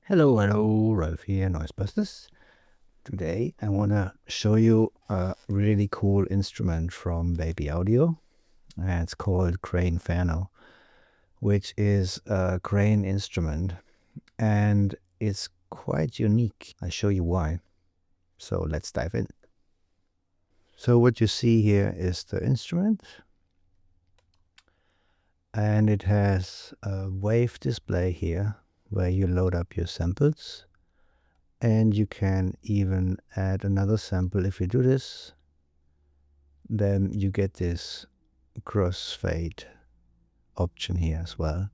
Hello, Ralph here, NoizeBusters. Today I want to show you a really cool instrument from Baby Audio. And it's called Grainferno, which is a grain instrument. And it's quite unique. I'll show you why. So let's dive in. So what you see here is the instrument. And it has a wave display here where you load up your samples. And you can even add another sample. If you do this, then you get this crossfade option here as well.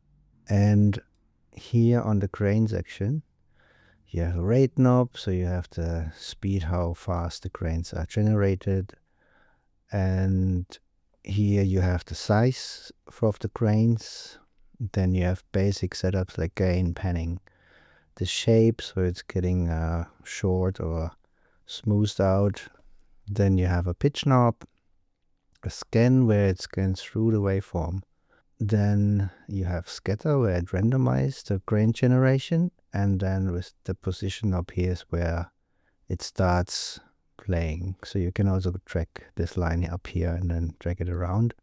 And here on the grain section, you have a rate knob, so you have the speed, how fast the grains are generated. And here you have the size of the grains. Then you have basic setups like gain, panning, the shape, so it's getting short or smoothed out. Then you have a pitch knob, a scan where it scans through the waveform. Then you have scatter where it randomizes the grain generation, and then with the position knob here is where it starts playing. So you can also track this line up here and then drag it around.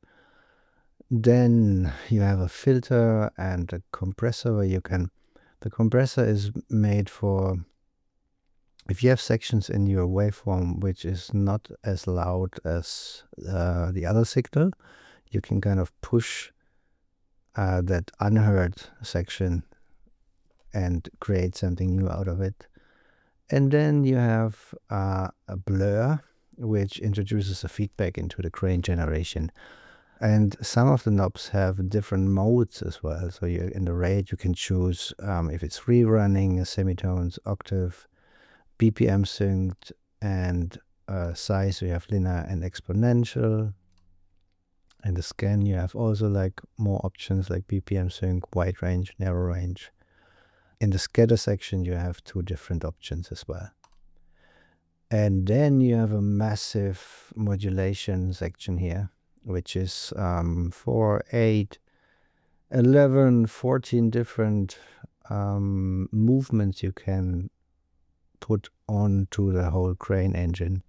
Then you have a filter and a compressor where you can, the compressor is made for if you have sections in your waveform which is not as loud as the other signal, you can kind of push that unheard section and create something new out of it. And then you have a blur, which introduces a feedback into the grain generation. And some of the knobs have different modes as well. So in the rate you can choose if it's rerunning, semitones, octave, BPM synced, and size we have linear and exponential. In the scan you have also like more options like BPM sync, wide range, narrow range. In the scatter section you have two different options as well. And then you have a massive modulation section here, which is 4, 8, 11, 14 different movements you can put onto the whole grain engine.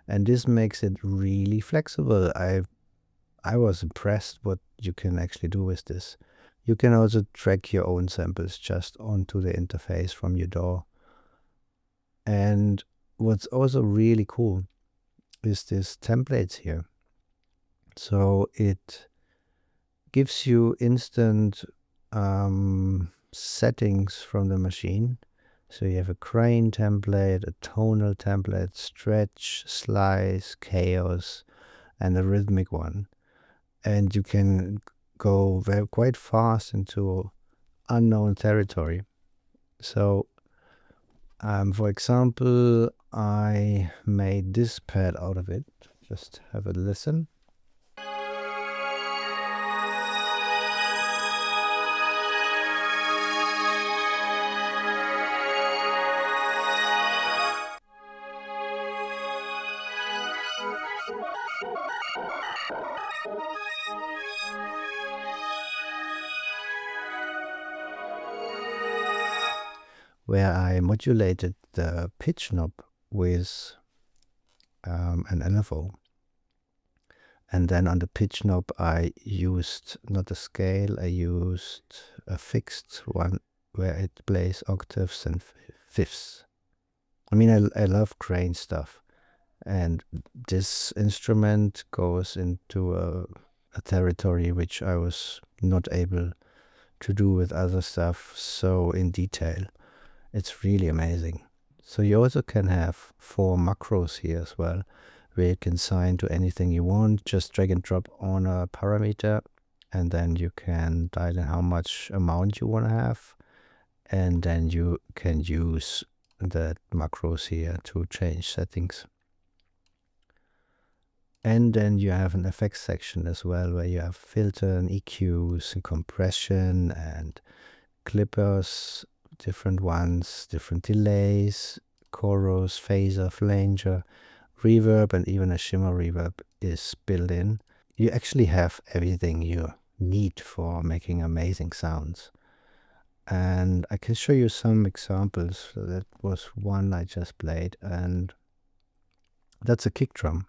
And this makes it really flexible. I was impressed what you can actually do with this. You can also track your own samples just onto the interface from your DAW. And what's also really cool is this templates here. So it gives you instant settings from the machine. So you have a grain template, a tonal template, stretch, slice, chaos, and a rhythmic one. And you can go quite fast into unknown territory. So, for example, I made this pad out of it. Just have a listen. Where I modulated the pitch knob with an LFO. And then on the pitch knob I used not a scale, I used a fixed one where it plays octaves and fifths. I mean, I love grain stuff. And this instrument goes into a territory which I was not able to do with other stuff so in detail. It's really amazing. So you also can have 4 macros here as well, where you can assign to anything you want. Just drag and drop on a parameter, and then you can dial in how much amount you want to have. And then you can use the macros here to change settings. And then you have an effects section as well, where you have filter and EQs and compression and clippers, different ones, different delays, chorus, phaser, flanger, reverb, and even a shimmer reverb is built in. You actually have everything you need for making amazing sounds. And I can show you some examples. So that was one I just played, and that's a kick drum.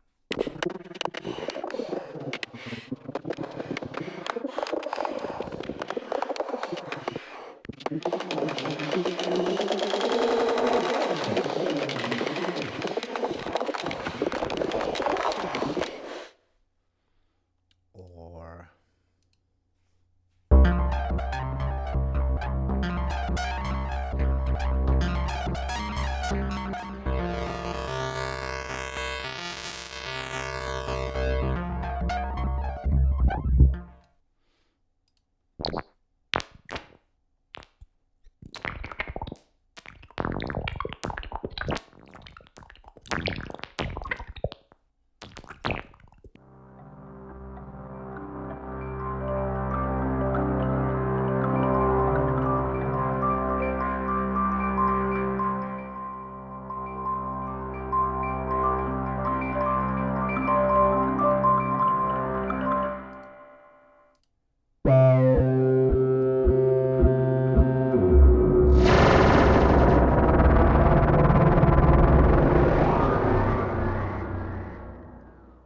Or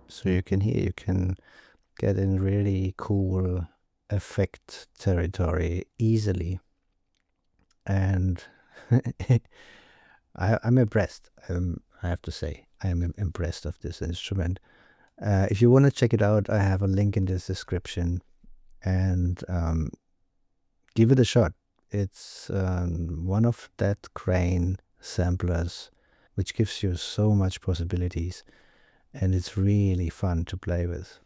so you can hear, you can get in really cool effect territory easily. And I'm impressed. I have to say, I am impressed of this instrument. If you want to check it out, I have a link in this description, and give it a shot. It's one of that Grain samplers, which gives you so much possibilities, and it's really fun to play with.